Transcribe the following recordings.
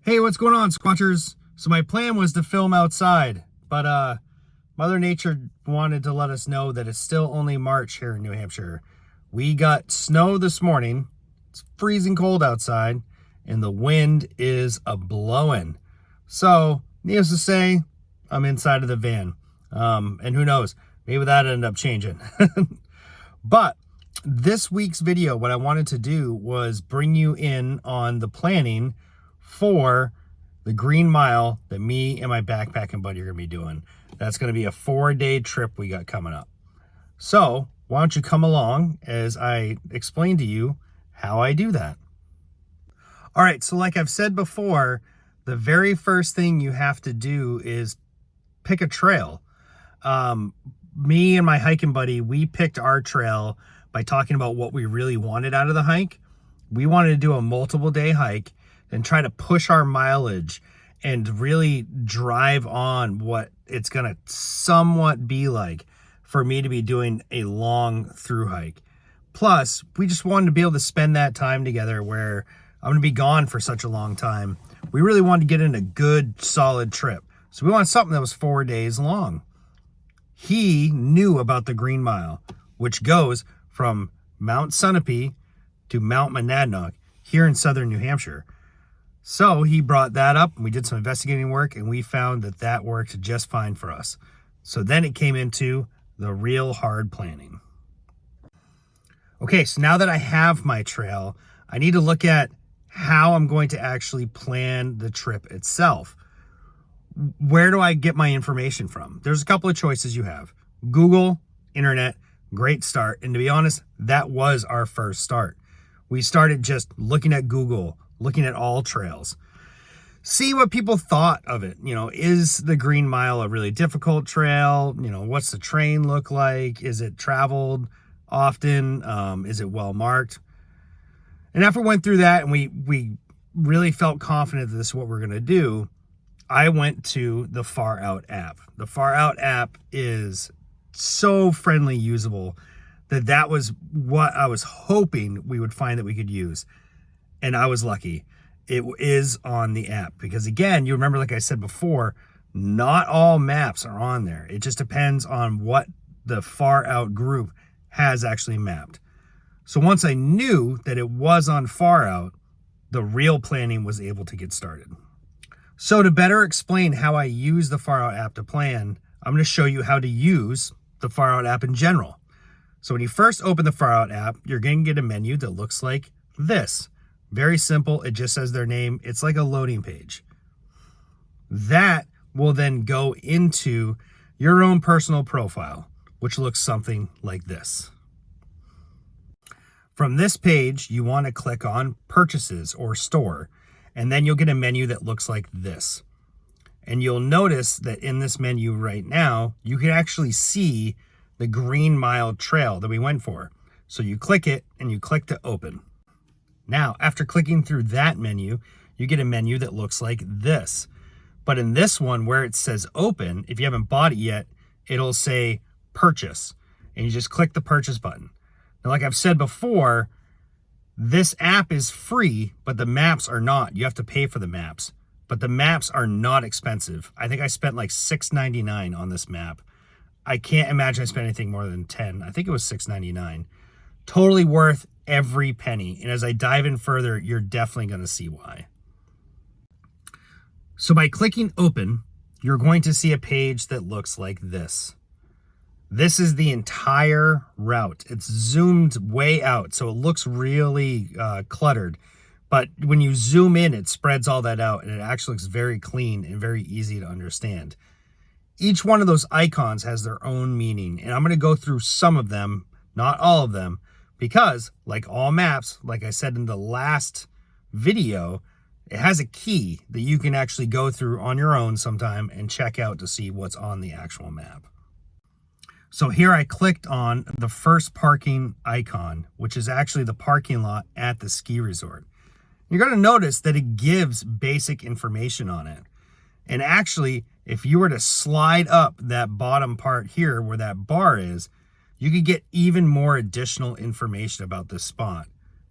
Hey, what's going on, Squatchers? So my plan was to film outside, but Mother Nature wanted to let us know that it's still only March here in New Hampshire. We got snow this morning. It's freezing cold outside, and the wind is a-blowing. So, needless to say, I'm inside of the van. And who knows, maybe that'll end up changing. But this week's video, what I wanted to do was bring you in on the planning for the Green Mile that me and my backpacking buddy are going to be doing. That's going to be a 4-day trip we got coming up. So why don't you come along as I explain to you how I do that. All right, so like I've said before, the very first thing you have to do is pick a trail. Me and my hiking buddy, we picked our trail by talking about what we really wanted out of the hike. We wanted to do a multiple day hike and try to push our mileage and really drive on what it's going to somewhat be like for me to be doing a long through hike. Plus, we just wanted to be able to spend that time together where I'm going to be gone for such a long time. We really wanted to get in a good, solid trip. So we wanted something that was 4 days long. He knew about the Green Mile, which goes from Mount Sunapee to Mount Monadnock here in southern New Hampshire. So he brought that up, and we did some investigating work, and we found that that worked just fine for us. So then it came into the real hard planning. Okay, so now that I have my trail, I need to look at how I'm going to actually plan the trip itself. Where do I get my information from? There's a couple of choices you have. Google, internet, great start. And to be honest, that was our first start. We started just looking at Google, looking at all trails, see what people thought of it. You know, is the Green Mile a really difficult trail? You know, what's the terrain look like? Is it traveled often? Is it well marked? And after we went through that and we really felt confident that this is what we're going to do, I went to the FarOut app. The FarOut app is so friendly, usable, that was what I was hoping we would find that we could use. And I was lucky. It is on the app because, again, you remember, like I said before, not all maps are on there. It just depends on what the FarOut group has actually mapped. So once I knew that it was on FarOut, the real planning was able to get started. So to better explain how I use the FarOut app to plan, I'm going to show you how to use the FarOut app in general. So when you first open the FarOut app, you're going to get a menu that looks like this. Very simple. It just says their name. It's like a loading page. That will then go into your own personal profile, which looks something like this. From this page, you want to click on Purchases or Store, and then you'll get a menu that looks like this. And you'll notice that in this menu right now, you can actually see the Green Mile trail that we went for. So you click it and you click to open. Now, after clicking through that menu, you get a menu that looks like this. But in this one, where it says open, if you haven't bought it yet, it'll say purchase. And you just click the purchase button. Now, like I've said before, this app is free, but the maps are not. You have to pay for the maps. But the maps are not expensive. I think I spent like $6.99 on this map. I can't imagine I spent anything more than $10. I think it was $6.99. Totally worth every penny. And as I dive in further, you're definitely going to see why. So by clicking open, you're going to see a page that looks like this. This is the entire route. It's zoomed way out, so it looks really cluttered. But when you zoom in, it spreads all that out, and it actually looks very clean and very easy to understand. Each one of those icons has their own meaning, and I'm going to go through some of them, not all of them, because like all maps, like I said in the last video, it has a key that you can actually go through on your own sometime and check out to see what's on the actual map. So here I clicked on the first parking icon, which is actually the parking lot at the ski resort. You're going to notice that it gives basic information on it. And actually, if you were to slide up that bottom part here where that bar is, you could get even more additional information about this spot.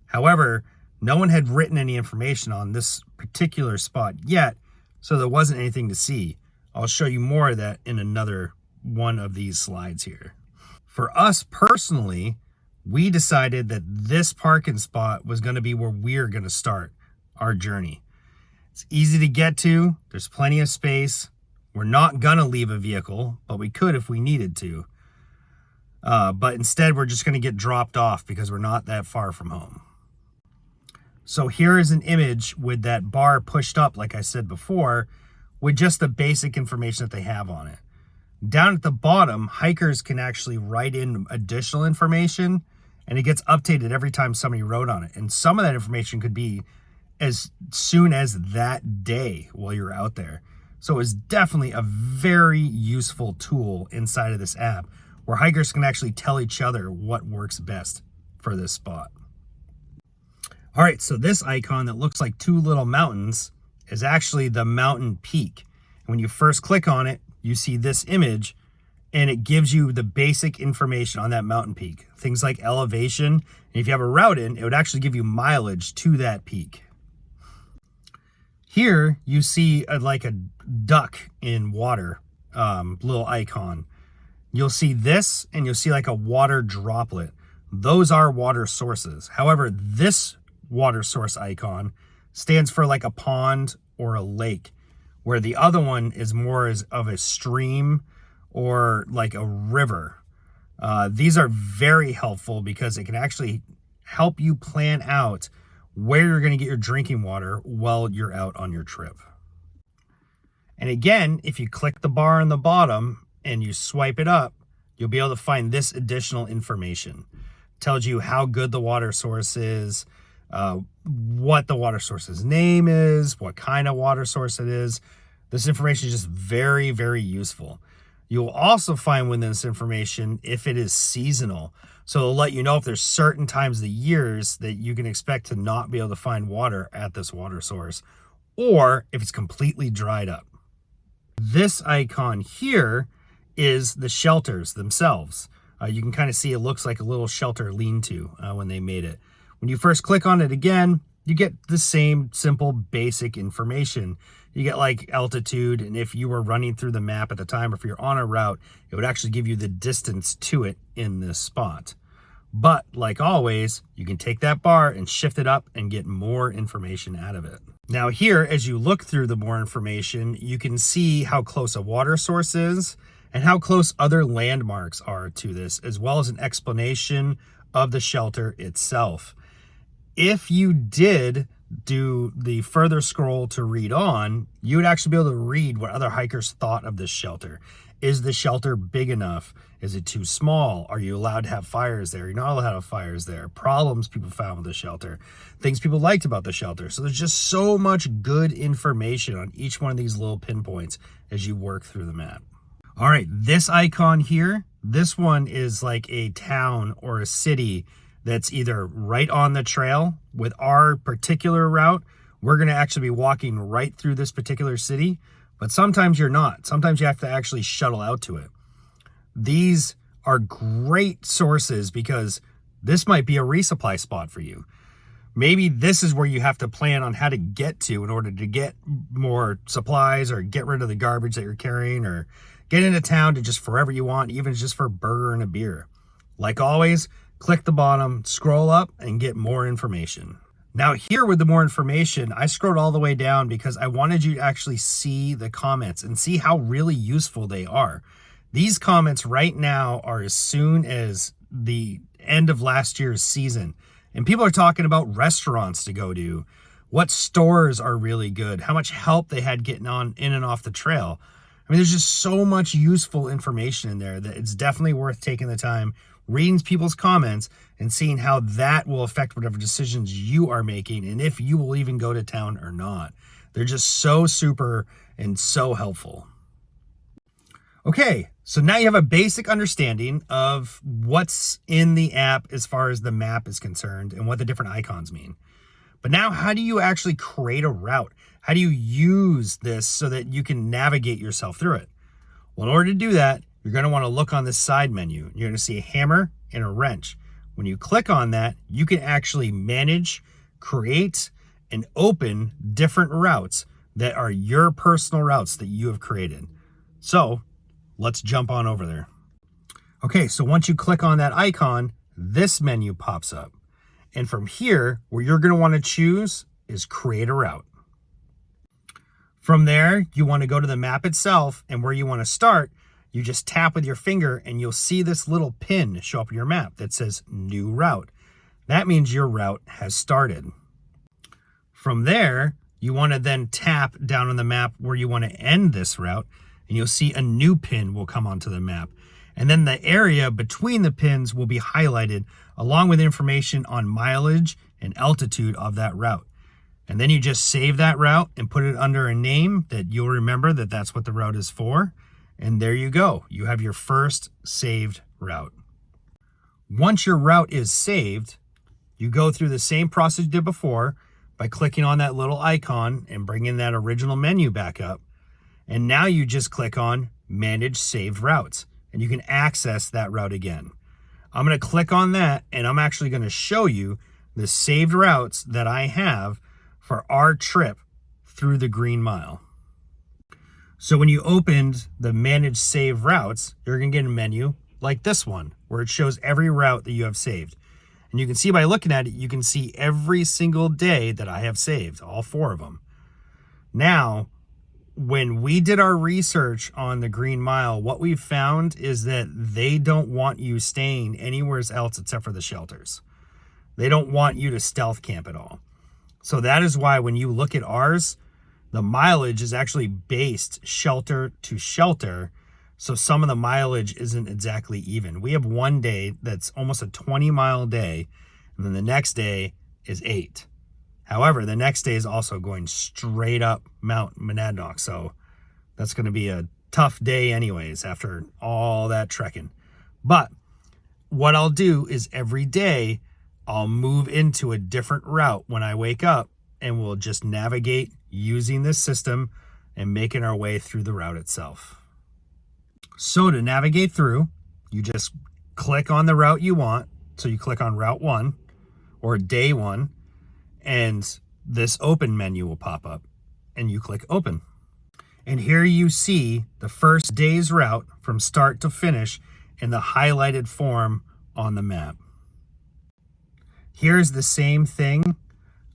However, No one had written any information on this particular spot yet, so there wasn't anything to see. I'll show you more of that in another one of these slides here. For us personally, we decided that this parking spot was going to be where we're going to start our journey. It's easy to get to. There's plenty of space. We're not going to leave a vehicle, but we could if we needed to. But instead, we're just going to get dropped off because we're not that far from home. So here is an image with that bar pushed up, like I said before, with just the basic information that they have on it. Down at the bottom, hikers can actually write in additional information, and it gets updated every time somebody wrote on it. And some of that information could be as soon as that day while you're out there. So it's definitely a very useful tool inside of this app where hikers can actually tell each other what works best for this spot. All right, so this icon that looks like two little mountains is actually the mountain peak. When you first click on it, you see this image, and it gives you the basic information on that mountain peak. Things like elevation, and if you have a route in, it would actually give you mileage to that peak. Here, you see like a duck in water, little icon. You'll see this, and you'll see like a water droplet. Those are water sources. However, this water source icon stands for like a pond or a lake, where the other one is more of a stream or like a river. These are very helpful because it can actually help you plan out where you're going to get your drinking water while you're out on your trip. And again, if you click the bar on the bottom and you swipe it up, you'll be able to find this additional information. It tells you how good the water source is, what the water source's name is, what kind of water source it is. This information is just very, very useful. You'll also find within this information if it is seasonal. So it'll let you know if there's certain times of the years that you can expect to not be able to find water at this water source, or if it's completely dried up. This icon here is the shelters themselves. You can kind of see it looks like a little shelter lean-to when they made it. When you first click on it again, you get the same simple basic information. You get like altitude, and if you were running through the map at the time, or if you're on a route, it would actually give you the distance to it in this spot. But like always, you can take that bar and shift it up and get more information out of it. Now here, as you look through the more information, you can see how close a water source is and how close other landmarks are to this, as well as an explanation of the shelter itself. If you did do the further scroll to read on, you would actually be able to read what other hikers thought of this shelter. Is the shelter big enough? Is it too small? Are you allowed to have fires there? You're not allowed to have fires there. Problems people found with the shelter. Things people liked about the shelter. So there's just so much good information on each one of these little pinpoints as you work through the map. All right, this icon here, this one is like a town or a city that's either right on the trail. With our particular route, we're going to actually be walking right through this particular city, but sometimes you're not. Sometimes you have to actually shuttle out to it. These are great sources because this might be a resupply spot for you. Maybe this is where you have to plan on how to get to in order to get more supplies, or get rid of the garbage that you're carrying, or get into town to just forever you want, even just for a burger and a beer. Like always, click the bottom, scroll up, and get more information. Now here with the more information, I scrolled all the way down because I wanted you to actually see the comments and see how really useful they are. These comments right now are as soon as the end of last year's season. And people are talking about restaurants to go to, what stores are really good, how much help they had getting on in and off the trail. I mean, there's just so much useful information in there that it's definitely worth taking the time, reading people's comments, and seeing how that will affect whatever decisions you are making, and if you will even go to town or not. They're just so super and so helpful. Okay, so now you have a basic understanding of what's in the app as far as the map is concerned and what the different icons mean. But now, how do you actually create a route? How do you use this so that you can navigate yourself through it? Well, in order to do that, you're going to want to look on this side menu. You're going to see a hammer and a wrench. When you click on that, you can actually manage, create and open different routes that are your personal routes that you have created. So let's jump on over there. Okay, so once you click on that icon, this menu pops up. And from here, where you're going to want to choose is create a route. From there, you want to go to the map itself, and where you want to start, you just tap with your finger and you'll see this little pin show up in your map that says new route. That means your route has started. From there, you want to then tap down on the map where you want to end this route, and you'll see a new pin will come onto the map. And then the area between the pins will be highlighted along with information on mileage and altitude of that route. And then you just save that route and put it under a name that you'll remember that that's what the route is for. And there you go. You have your first saved route. Once your route is saved, you go through the same process you did before by clicking on that little icon and bringing that original menu back up. And now you just click on Manage Saved Routes, and you can access that route again. I'm going to click on that, and I'm actually going to show you the saved routes that I have for our trip through the Green Mile. So when you opened the Manage Save Routes, you're going to get a menu like this one, where it shows every route that you have saved. And you can see by looking at it, you can see every single day that I have saved, all 4 of them. Now, when we did our research on the Green Mile, what we found is that they don't want you staying anywhere else except for the shelters. They don't want you to stealth camp at all. So that is why when you look at ours, the mileage is actually based shelter to shelter. So some of the mileage isn't exactly even. We have one day that's almost a 20-mile day, and then the next day is 8. However, the next day is also going straight up Mount Monadnock. So that's going to be a tough day anyways after all that trekking. But what I'll do is every day I'll move into a different route when I wake up, and we'll just navigate using this system and making our way through the route itself. So to navigate through, you just click on the route you want. So you click on Route 1 or Day 1, and this open menu will pop up, and you click Open. And here you see the first day's route from start to finish in the highlighted form on the map. Here's the same thing.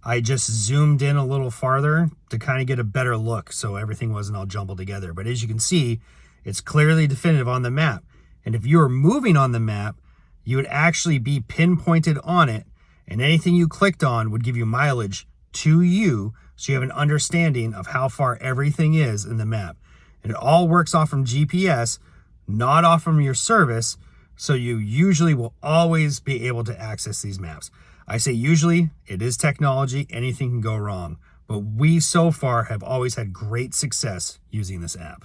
I just zoomed in a little farther to kind of get a better look so everything wasn't all jumbled together. But as you can see, it's clearly definitive on the map. And if you were moving on the map, you would actually be pinpointed on it, and anything you clicked on would give you mileage to you, so you have an understanding of how far everything is in the map. And it all works off from GPS, not off from your service, so you usually will always be able to access these maps. I say usually, it is technology, anything can go wrong, but we so far have always had great success using this app.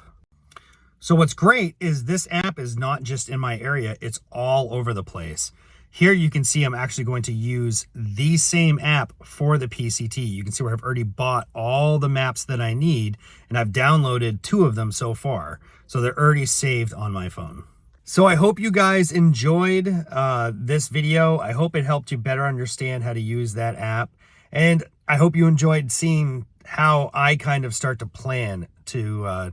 So what's great is this app is not just in my area, it's all over the place. Here you can see I'm actually going to use the same app for the PCT. You can see where I've already bought all the maps that I need, and I've downloaded 2 of them so far. So they're already saved on my phone. So I hope you guys enjoyed this video. I hope it helped you better understand how to use that app. And I hope you enjoyed seeing how I kind of start to plan to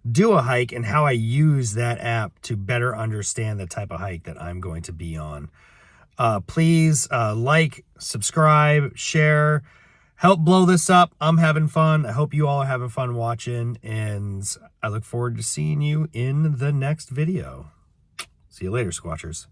do a hike and how I use that app to better understand the type of hike that I'm going to be on. Please like, subscribe, share, help blow this up. I'm having fun. I hope you all are having fun watching, and I look forward to seeing you in the next video. See you later, Squatchers.